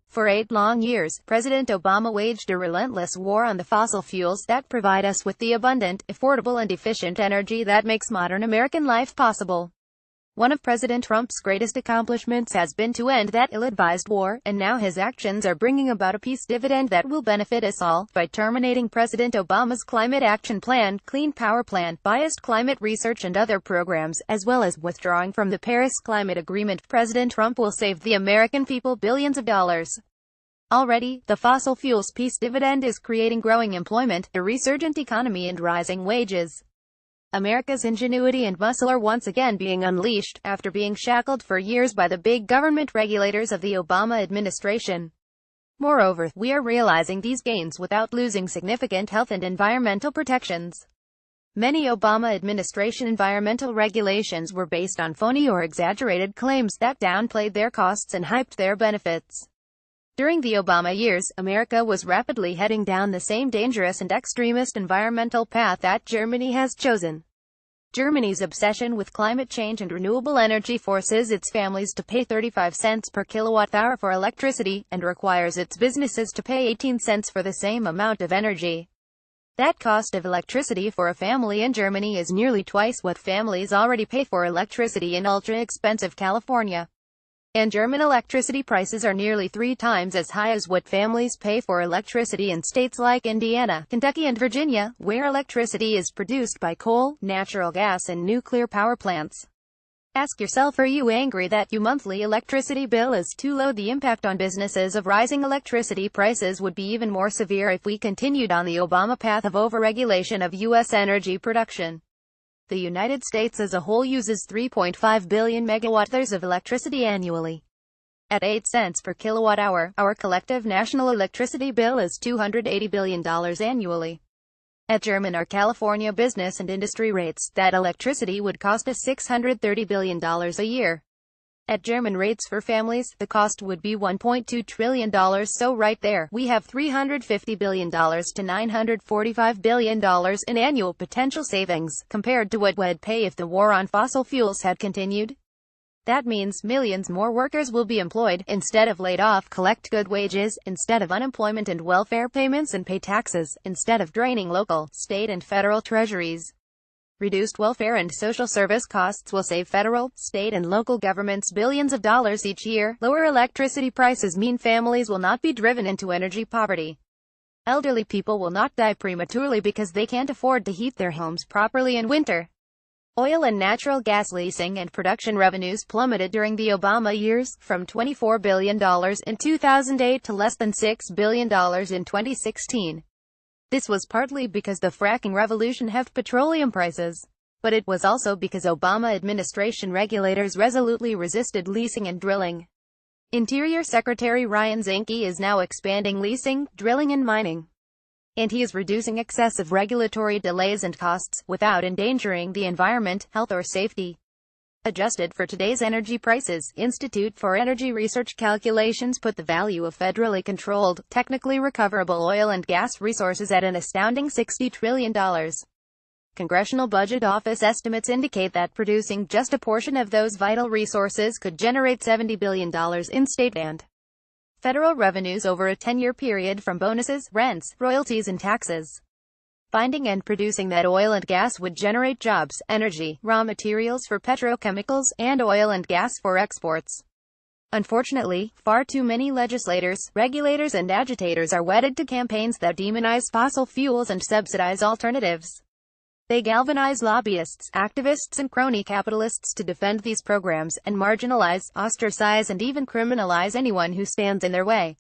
For 8 long years, President Obama waged a relentless war on the fossil fuels that provide us with the abundant, affordable and efficient energy that makes modern American life possible. One of President Trump's greatest accomplishments has been to end that ill-advised war, and now his actions are bringing about a peace dividend that will benefit us all, by terminating President Obama's Climate Action Plan, Clean Power Plan, biased climate research and other programs, as well as withdrawing from the Paris Climate Agreement. President Trump will save the American people billions of dollars. Already, the fossil fuels peace dividend is creating growing employment, a resurgent economy and rising wages. America's ingenuity and muscle are once again being unleashed, after being shackled for years by the big government regulators of the Obama administration. Moreover, we are realizing these gains without losing significant health and environmental protections. Many Obama administration environmental regulations were based on phony or exaggerated claims that downplayed their costs and hyped their benefits. During the Obama years, America was rapidly heading down the same dangerous and extremist environmental path that Germany has chosen. Germany's obsession with climate change and renewable energy forces its families to pay 35 cents per kilowatt-hour for electricity, and requires its businesses to pay 18 cents for the same amount of energy. That cost of electricity for a family in Germany is nearly twice what families already pay for electricity in ultra-expensive California. And German electricity prices are nearly 3 times as high as what families pay for electricity in states like Indiana, Kentucky and Virginia, where electricity is produced by coal, natural gas and nuclear power plants. Ask yourself, are you angry that your monthly electricity bill is too low? The impact on businesses of rising electricity prices would be even more severe if we continued on the Obama path of overregulation of U.S. energy production. The United States as a whole uses 3.5 billion megawatt-hours of electricity annually. At 8 cents per kilowatt-hour, our collective national electricity bill is $280 billion annually. At German or California business and industry rates, that electricity would cost us $630 billion a year. At German rates for families, the cost would be $1.2 trillion. So right there, we have $350 billion to $945 billion in annual potential savings, compared to what we'd pay if the war on fossil fuels had continued. That means millions more workers will be employed, instead of laid off, collect good wages, instead of unemployment and welfare payments, and pay taxes, instead of draining local, state and federal treasuries. Reduced welfare and social service costs will save federal, state and local governments billions of dollars each year. Lower electricity prices mean families will not be driven into energy poverty. Elderly people will not die prematurely because they can't afford to heat their homes properly in winter. Oil and natural gas leasing and production revenues plummeted during the Obama years, from $24 billion in 2008 to less than $6 billion in 2016. This was partly because the fracking revolution halved petroleum prices. But it was also because Obama administration regulators resolutely resisted leasing and drilling. Interior Secretary Ryan Zinke is now expanding leasing, drilling and mining. And he is reducing excessive regulatory delays and costs, without endangering the environment, health or safety. Adjusted for today's energy prices, Institute for Energy Research calculations put the value of federally controlled, technically recoverable oil and gas resources at an astounding $60 trillion. Congressional Budget Office estimates indicate that producing just a portion of those vital resources could generate $70 billion in state and federal revenues over a 10-year period from bonuses, rents, royalties and taxes. Finding and producing that oil and gas would generate jobs, energy, raw materials for petrochemicals, and oil and gas for exports. Unfortunately, far too many legislators, regulators and agitators are wedded to campaigns that demonize fossil fuels and subsidize alternatives. They galvanize lobbyists, activists and crony capitalists to defend these programs, and marginalize, ostracize and even criminalize anyone who stands in their way.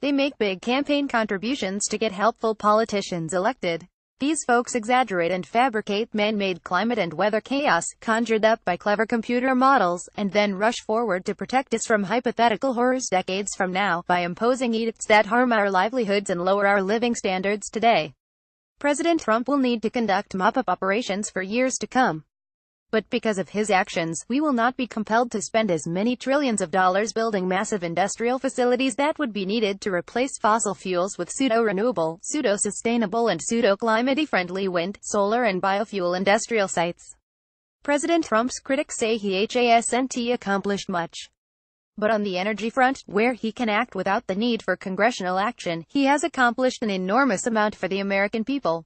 They make big campaign contributions to get helpful politicians elected. These folks exaggerate and fabricate man-made climate and weather chaos, conjured up by clever computer models, and then rush forward to protect us from hypothetical horrors decades from now, by imposing edicts that harm our livelihoods and lower our living standards today. President Trump will need to conduct mop-up operations for years to come. But because of his actions, we will not be compelled to spend as many trillions of dollars building massive industrial facilities that would be needed to replace fossil fuels with pseudo-renewable, pseudo-sustainable and pseudo-climate-friendly wind, solar and biofuel industrial sites. President Trump's critics say he hasn't accomplished much. But on the energy front, where he can act without the need for congressional action, he has accomplished an enormous amount for the American people.